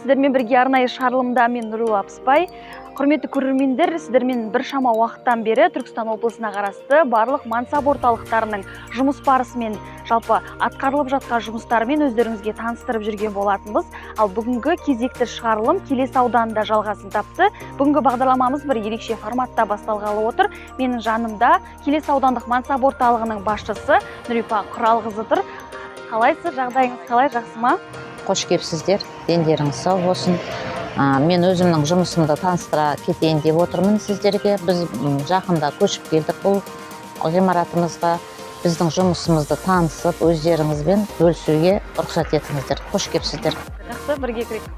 сіздермен бірге арнайы шығарылымда мен Нұрила Апыспай. Құрметті көрермендер, сіздермен біршама уақыттан бері Түркістан облысына қарасты барлық мансап орталықтарының жұмыс барысымен, жалпы атқарылып жатқан жұмыстарымен өздеріңізге таныстырып жүрген болатынбыз. Ал бүгінгі кезекті шығарылым Келес ауданында жалғасын тапты. Бүгінгі бағдарламамыз бір ерекше форматта басталғалы отыр. Менің жанымда Келес аудандық мансап орталығының басшысы Нұрипа Құралқызы тұр. Қалайсыз, жағдайыңыз қалай, жақсы ма? Қош келіпсіздер, дендеріңіз сау болсын. Мен өзімнің жұмысымды таныстыра кетейін деп отырмын сіздерге. Біз жақында көшіп келдік бұл ғимаратымызға. Біздің жұмысымызды танысып, өздеріңізбен бөлісуге рұқсат етіңіздер. Қош келіпсіздер. Жақсы, бірге кірейік.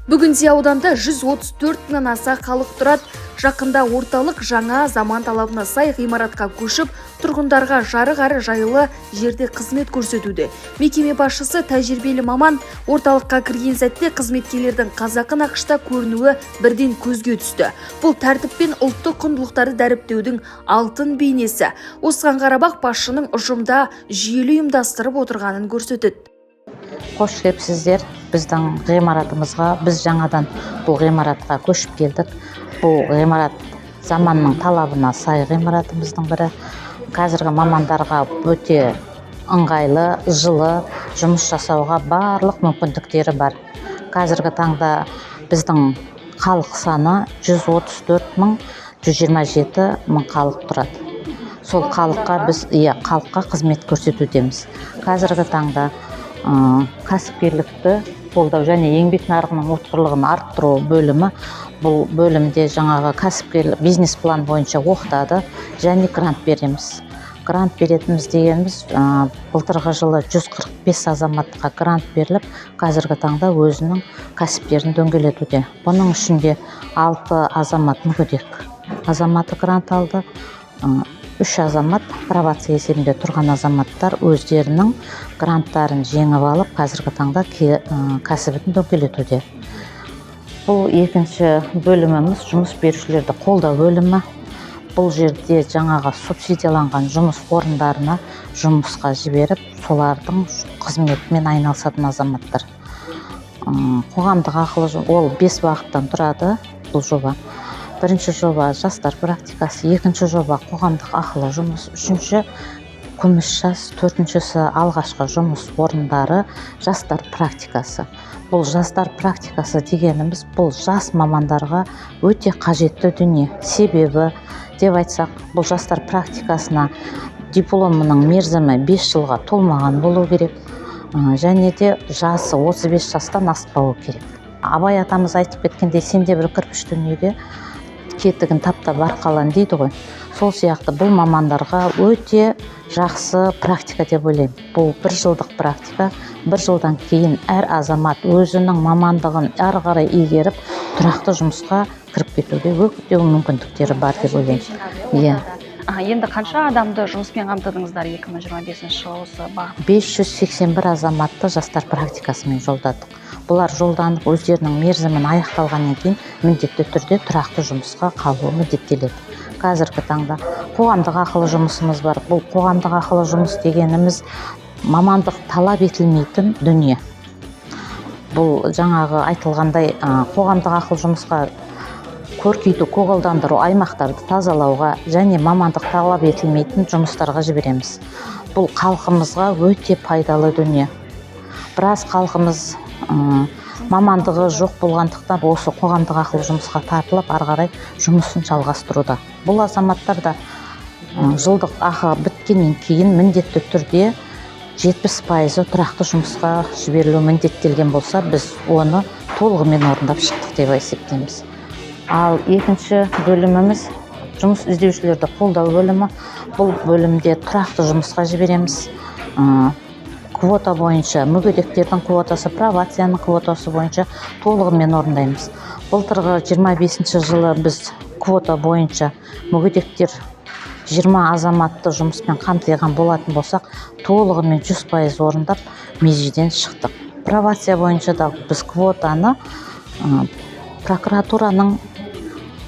Бүгінде ауданда 134 мыңнан аса халық тұрады. Жақында орталық жаңа заман талабына сай ғимаратқа көшіп, тұрғындарға жарық әрі жайлы жерде қызмет көрсетуде. Мекеме басшысы тәжірибелі маман орталыққа кірген сәтте қызметкерлердің қазақы нақышта көрінуі бірден көзге түсті. Бұл тәртіп пен ұлттық құндылықтарды дәріптеудің алтын бейнесі. Осыған қарап басшының ұжымда жүйелі ұйымдастырып отырғанын көрсетеді. Қош келіпсіздер біздің ғимаратымызға. Біз жаңадан бұл ғимаратқа көшіп келдік. Бұл ғимарат заманның талабына сай ғимаратымыздың бірі. Қазіргі мамандарға өте ыңғайлы, жылы жұмыс жасауға барлық мүмкіндіктері бар. Қазіргі таңда біздің халық саны 134 мың 127 мың халық тұрады. Сол халыққа біз халыққа қызмет көрсетудеміз. Қазіргі таңда кәсіпкерлікті қолдау және еңбек нарығының ұтқырлығын арттыру бөлімі. Бұл бөлімде жаңағы кәсіпкерлік бизнес план бойынша оқытады және грант береміз. Грант беретіміз дегеніміз былтырғы жылы 145 азаматқа грант беріліп, қазіргі таңда өзінің кәсіптерін дөңгелетуде. Бұның ішінде 6 азамат мүгедек азаматы грант алды. 3 азамат пробация есебінде тұрған азаматтар өздерінің гранттарын жеңіп алып, қазіргі таңда кәсібін дөңгелетуде. Бұл екінші бөліміміз жұмыс берушілерді қолдау бөлімі. Бұл жерде жаңағы субсидияланған жұмыс орындарына жұмысқа жіберіп, солардың қызметімен айналысатын азаматтар. Қоғамдық ақылы ол 5 бағыттан тұрады бұл жоба. Бірінші жоба жастар практикасы, екінші жоба қоғамдық ақылы жұмыс, үшінші күміс жас, төртіншісі алғашқы жұмыс орындары жастар практикасы. Бұл жастар практикасы дегеніміз бұл жас мамандарға өте қажетті дүние. Себебі деп айтсақ, бұл жастар практикасына дипломының мерзімі 5 жылға толмаған болу керек, және де жасы 35 жастан аспауы керек. Абай атамыз айтып кеткендей, сенде бір кірпіш дүниеге кетігін таптап арқалан дейді ғой. Сол сияқты бұл мамандарға өте жақсы практика деп ойлаймын. Бұл 1 жылдық практика. 1 жылдан кейін әр азамат өзінің мамандығын әрі қарай игеріп, тұрақты жұмысқа кіріп кетуге өте мүмкіндіктері бар деп ойлаймын. Енді қанша адамды жұмыспен қамтыдыңыздар 2025 жылы осы бағытта? 581 азаматты жастар практикасымен жолдадық. Бұлар жолданып өздерінің мерзімін аяқталғаннан кейін міндетті түрде тұрақты жұмысқа қалуы міндеттеледі. Қазіргі таңда қоғамдық ақылы жұмысымыз бар. Бұл қоғамдық ақылы жұмыс дегеніміз мамандық талап етілмейтін дүние. Бұл жаңағы айтылғандай қоғамдық ақылы жұмысқа көркейту, көгалдандыру, аймақтарды тазалауға және мамандық талап етілмейтін жұмыстарға жібереміз. Бұл халқымызға өте пайдалы дүние. Біраз халқымыз мамандығы жоқ болғандықтан осы қоғамдық ақылы жұмысқа тартылып, ары қарай жұмысын жалғастыруда. Бұл азаматтар да жылдық ақы біткеннен кейін міндетті түрде 70% тұрақты жұмысқа жіберілу міндеттелген болса, біз оны толығымен орындап шықтық деп есептейміз. Ал екінші бөліміміз жұмыс іздеушілерді қолдау бөлімі. Бұл бөлімде тұрақты жұмысқа жібереміз. Квота бойынша, мүгедектердің квотасы, пробацияның квотасы бойынша толығымен орындаймыз. Былтырғы 25 жылы біз квота бойынша мүгедектер 20 азаматты жұмыспен қамтыған болатын болсақ, толығымен 100% орындап межеден шықтық. Пробация бойынша да біз квотаны прокуратураның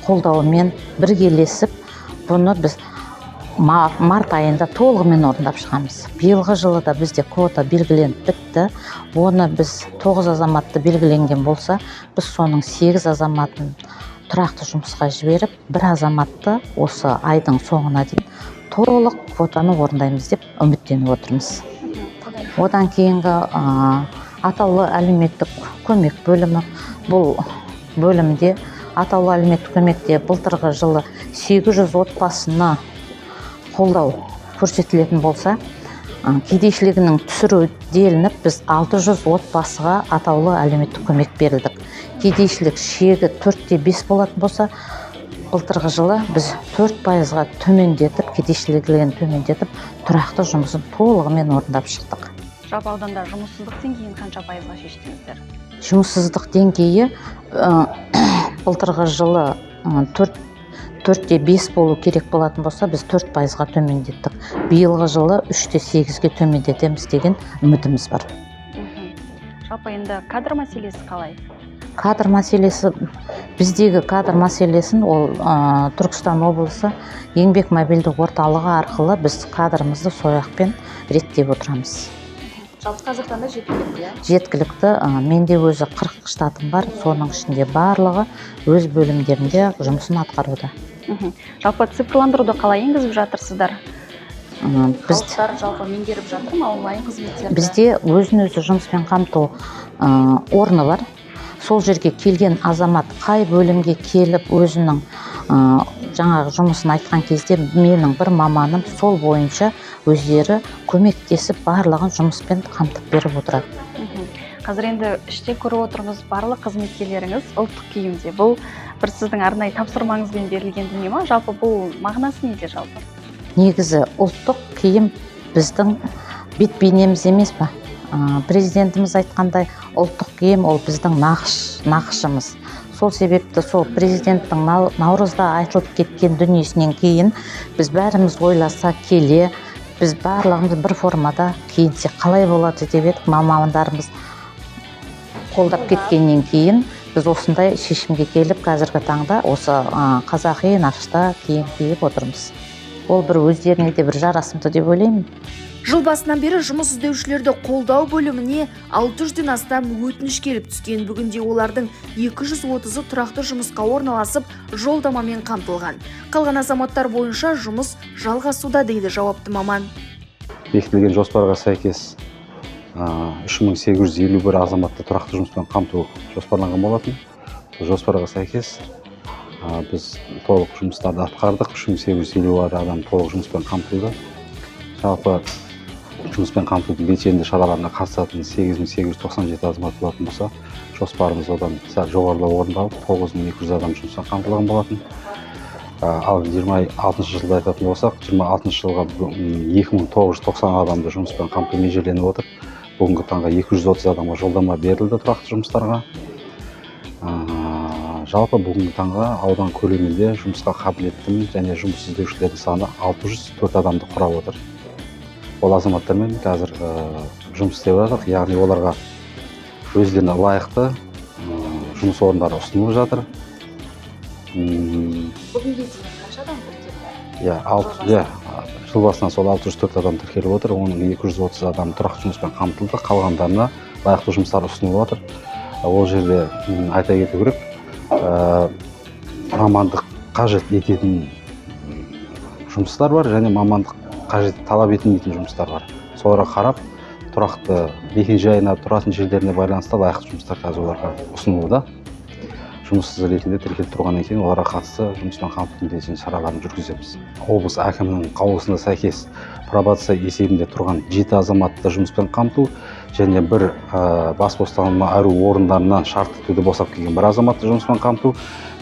қолдауымен біргелесіп, бұны біз март айында толығымен орындап шығамыз. Биылғы жылы да бізде квота белгіленіп бітті. Оны біз 9 азаматты белгіленген болса, біз соның 8 азаматын тұрақты жұмысқа жіберіп, бір азаматты осы айдың соңына дейін толық квотаны орындаймыз деп үміттеніп отырмыз. Одан кейінгі атаулы әлеуметтік көмек бөлімі. Бұл бөлімде атаулы әлеуметтік көмекте былтырғы жылы 800 отбасына қолдау көрсетілетін болса, кедейшілігінің түсіру делініп, біз 600 отбасыға атаулы әлеуметтік көмек берілдік. Кедейшілік шегі 4-5 болатын болса, былтырғы жылы біз 4%-ға төмендетіп, кедейшілігін төмендетіп, тұрақты жұмысын толығымен орындап шықтық. Жалпы ауданда жұмыссыздық деңгейін қанша пайызға шештіңіздер? Жұмыссыздық деңгейі былтырғы жылы 4-5 болу керек болатын болса, біз 4%-ға төмендеттік. Биылғы жылы 3-8-ге төмендетеміз деген үмітіміз бар. Жалпы енді кадр мәселесі қалай? Кадр мәселесі, біздегі кадр мәселесін ол Түркістан облысы еңбек мобильді орталығы арқылы біз кадрымызды сояқпен реттеп отырамыз. Жалпы қазір таңда жеткілікті? Жеткілікті. Менде өзі 40 штатым бар, соның ішінде барлығы өз бөлімдерінде жұмысын атқаруда. Жалпы цифрландыруды қалай енгізіп жатырсыздар? Халықтар жалпы меңгеріп жатыр ма онлайн қызметтерді? Бізде өзін-өзі жұмыспен қамту орны бар. Сол жерге келген азамат қай бөлімге келіп өзінің жаңағы жұмысын айтқан кезде менің бір маманым сол бойынша өздері көмектесіп барлығын жұмыспен қамтып беріп отырады. Қазір енді іште көріп отырмыз, барлық қызметкерлеріңіз ұлттық киімде. Бұл бір сіздің арнайы тапсырмаңызбен берілген дүние ма? Жалпы бұл мағынасы неде жалпы? Негізі ұлттық киім біздің бет бейнеміз емес па? Президентіміз айтқандай, ұлттық киім ол біздің нақышымыз. Сол себепті сол президенттің наурызда айтылып кеткен дүниесінен кейін біз бәріміз ойласа келе, біз барлығымыз бір формада киінсе қалай болады деп едік. Мамандарымыз қолдап кеткеннен кейін біз осындай шешімге келіп, қазіргі таңда осы қазақи нақышта киім киіп отырмыз. Ол бір өздеріне де бір жарасымды деп ойлаймын. Жыл басынан бері жұмыс іздеушілерді қолдау бөліміне 600-ден астам өтініш келіп түскен. Бүгінде олардың 230-ы тұрақты жұмысқа орналасып, жолдамамен қамтылған. Қалған азаматтар бойынша жұмыс жалғасуда дейді жауапты маман. Бекітілген жоспарға сәйкес 3851 азаматты тұрақты жұмыспен қамту жоспарланған болатын. Жоспарға сәйкес біз толық жұмыстарды атқардық. 3850 адам толық жұмыспен қамтылды. Жалпы жұмыспен қамтудың белсенді шараларына қатысатын 8897 азамат болатын болса, жоспарымыз одан сәл жоғарылау орындалып, 9200 адам жұмыспен қамтылған болатын. Ал 26 жылда айтатын болсақ, 26 жылға 2990 адамды жұмыспен қамту межеленіп отыр. Бүгінгі таңға 230 адамға жолдама берілді тұрақты жұмыстарға. Жалпы бүгінгі таңға аудан көлемінде жұмысқа қабілетті және жұмыс іздеушілердің саны 604 адамды құрап отыр. Ол азаматтармен қазір жұмыс істеп жатыр, яғни оларға өздеріне лайықты жұмыс орындары ұсынылып жатыр. Бүгінге дейін қанша адам тіркелді? Жыл басынан сол 604 адам тіркеліп отыр, оның 230 адам тұрақты жұмыспен қамтылды, қалғандарына лайықты жұмыстар ұсынылып отыр. Ол жерде айта кету керек, мамандық қажет ететін жұмыстар бар және мамандық қажет талап етілмейтін жұмыстар бар. Соларға қарап, тұрақты мекен-жайына, тұратын жерлеріне байланысты лайықты жұмыстар қазір оларға ұсынылуда. Жұмыссыз ретінде тіркеліп тұрғаннан кейін оларға қатысты жұмыспен қамтудың белсенді шараларын жүргіземіз. Облыс әкімінің қаулысына сәйкес пробация есебінде тұрған 7 азаматты жұмыспен қамту және бір бас бостандығынан айыру орындарынан шартты түрде босап келген бір азаматты жұмыспен қамту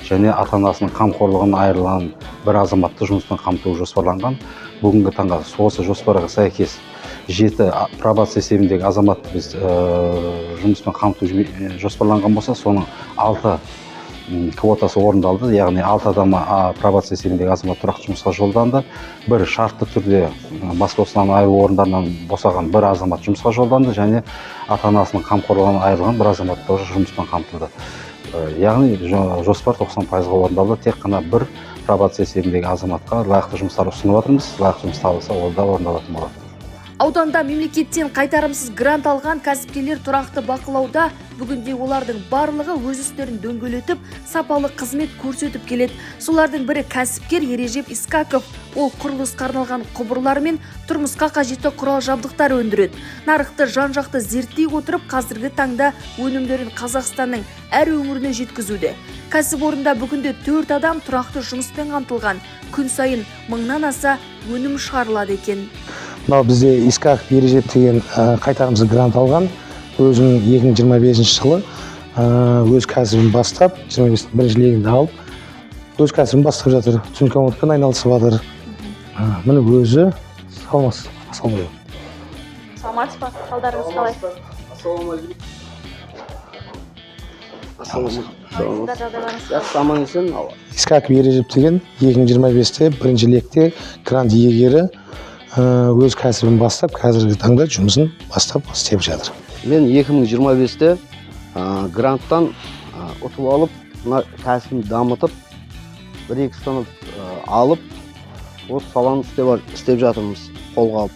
және ата-анасының қамқорлығынан айырылған бір азаматты жұмыспен қамту жоспарланған. Бүгінгі таңға осы жоспарға сәйкес 7 пробация есебіндегі азаматты біз жұмыспен қамту жоспарланған болса, соның 6 квотасы орындалды, яғни 6 адам пробация есебіндегі азамат тұрақты жұмысқа жолданды. Бір шартты түрде бас бостандығынан айыру орындарынан босаған бір азамат жұмысқа жолданды және ата-анасының қамқорлығынан айырылған бір азамат жұмыспен қамтылды. Яғни жоспар 90%-ға орындалды, тек қана бір пробация есебіндегі азаматқа лайықты жұмыстар ұсынып жатырмыз. Лайықты жұмыс табылса, ол да орындалатын болады. Ауданда мемлекеттен қайтарымсыз грант алған кәсіпкерлер тұрақты бақылауда. Бүгінде олардың барлығы өз істерін дөңгелетіп, сапалы қызмет көрсетіп келеді. Солардың бірі кәсіпкер Ережеп Искаков. Ол құрылысқа арналған құбырлар мен тұрмысқа қажетті құрал жабдықтар өндіреді. Нарықты жан-жақты зерттей отырып, қазіргі таңда өнімдерін Қазақстанның әр өңіріне жеткізуде. Кәсіпорында бүгінде 4 адам тұрақты жұмыспен қамтылған. Күн сайын 1000-нан аса өнім шығарылады екен. Мынау бізде Искаков Ережеп деген қайтарымсыз грант алған. Өзінің 2025 жылы өз кәсібін бастап, 21 легінде алып, өз кәсібін бастап жатыр. Түнкомытпен айналысып жатыр. Міне өзі салмас. Саламатсыз ба? Қалдарыңыз қалай? Искаков Ережеп деген 2025-те бірінші лекте грант иегері өз кәсібін бастап, қазіргі таңда жұмысын бастап істеп жатыр. Мен 2025-те гранттан ұтып алып, кәсібін дамытып, 1-2 станок алып, осы саланы істеп жатырмыз, қолға алып.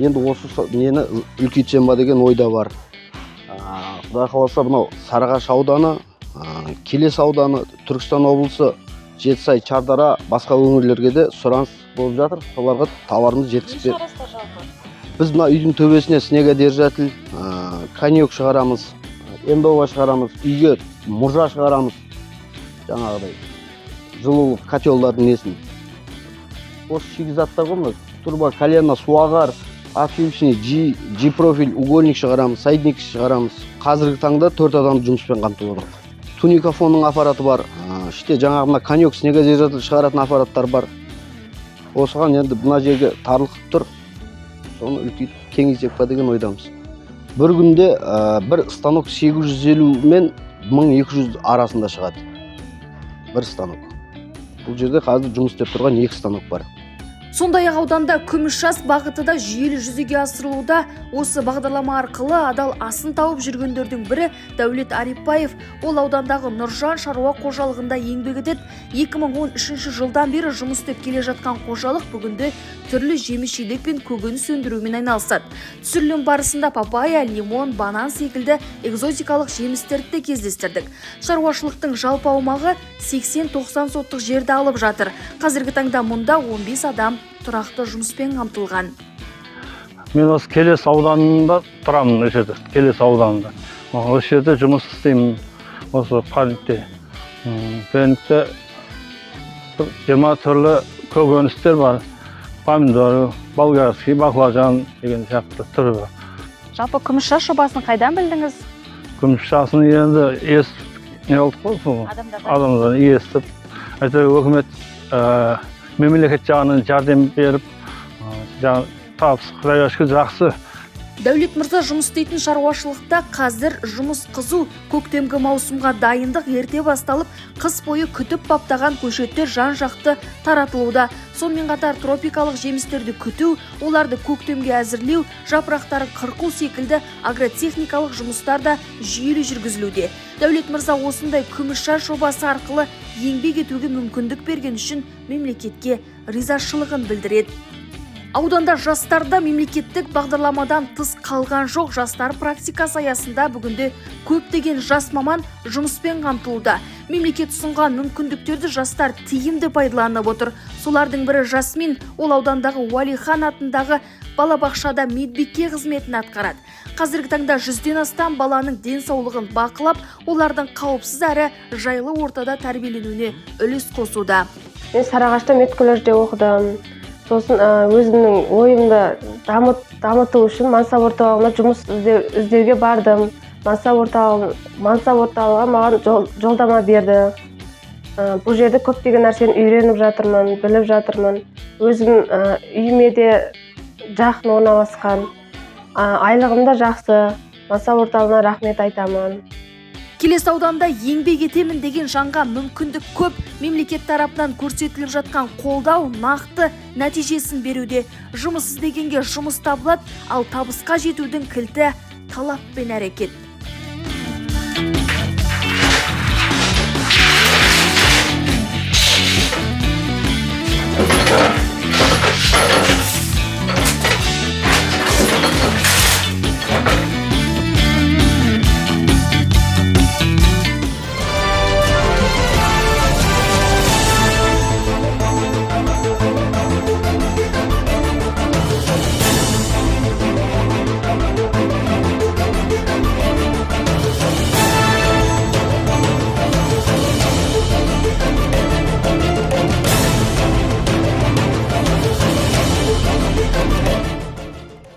Енді осы нені үлкейтсем ба деген ойда бар. Құдай қаласа, мынау Сарыағаш ауданы, Келес ауданы, Түркістан облысы, Жетісай, Шардара, басқа өңірлерге де сұраныс болып жатыр. Соларға тауарымыз жеткізбей. Біз мына үйдің төбесіне снегодержатель, коньяк шығарамыз, эндова шығарамыз, үйге мұржа шығарамыз. Жаңағыдай жылулық котелдардың несін. Осы шикізаттар ғой, турбо, колено, суағар, отключение, G-профиль, угольник шығарамыз, сайдник шығарамыз. Қазіргі таңда 4 адам жұмыспен қамтып отырмыз. Туникафонның аппараты бар, іште жаңағына коньяк, снегодержатель шығаратын аппараттар бар. Осыған енді мына жерге тарлықып тұр. Соны үлкейіп кеңейтсек па деген ойдамыз. Бір күнде бір станок 850 мен 1200 арасында шығады. Бір станок. Бұл жерде қазір жұмыс істеп тұрған 2 станок бар. Сондай-ақ ауданда күміс жас бағыты да жүйелі жүзеге асырылуда. Осы бағдарлама арқылы адал асын тауып жүргендердің бірі Дәулет Арипбаев. Ол аудандағы Нұржан шаруа қожалығында еңбек етеді. 2013 жылдан бері жұмыс істеп келе жатқан қожалық бүгінде түрлі жеміс-жидек пен көкөніс өндірумен айналысады. Түсірілім барысында папайя, лимон, банан секілді экзотикалық жемістерді де кездестірдік. Шаруашылықтың жалпы аумағы 80-90 соттық жерді алып жатыр. Қазіргі таңда мұнда 15 адам тұрақты жұмыспен қамтылған. Мен осы Келес ауданында тұрамын, өшеді, Келес ауданында. Осы жерде жұмыс істеймін, осы парникте. Парникте 20 түрлі көкөністер бар. Помидор, болгарский, баклажан деген сияқты түрі бар. Жалпы күміс жас жобасын қайдан білдіңіз? Күміс жасын енді естіп, не олдық қой сол? Адамдар естіп. Өкімет мемлекет жағынан жәрдем беріп, табыс Құдайға шүкір жақсы. Дәулет мырза жұмыс істейтін шаруашылықта қазір жұмыс қызу. Көктемгі маусымға дайындық ерте басталып, қыс бойы күтіп баптаған көшеттер жан-жақты таратылуда. Сонымен қатар тропикалық жемістерді күту, оларды көктемге әзірлеу, жапырақтары қырқу секілді агротехникалық жұмыстар да жүйелі жүргізілуде. Дәулет мырза осындай күміс жас жобасы арқылы еңбек етуге мүмкіндік берген үшін мемлекетке ризашылығын білдіреді. Ауданда жастарда мемлекеттік бағдарламадан тыс қалған жоқ. Жастар практикасы аясында бүгінде көптеген жас маман жұмыспен қамтылуда. Мемлекет ұсынған мүмкіндіктерді жастар тиімді пайдаланып отыр. Солардың бірі Жасмин, ол аудандағы Уәлихан атындағы балабақшада медбике қызметін атқарады. Қазіргі таңда 100-ден астам баланың денсаулығын бақылап, олардың қауіпсіз әрі жайлы ортада тәрбиеленуіне үлес қосуда. Мен Сарыағашта медколледжде оқыдым. Сосын өзімнің ойымды дамыту үшін мансап орталығына жұмыс іздеуге бардым. Мансап орталығы маған жолдама берді. Бұл жерде көптеген нәрсені үйреніп жатырмын, біліп жатырмын. Өзім үйіме де жақын орналасқан. Айлығым да жақсы. Мансап орталығына рахмет айтамын. Келес ауданда еңбек етемін деген жанға мүмкіндік көп. Мемлекет тарапынан көрсетіліп жатқан қолдау нақты нәтижесін беруде. Жұмыс іздегенге жұмыс табылады, ал табысқа жетудің кілті талап пен әрекет.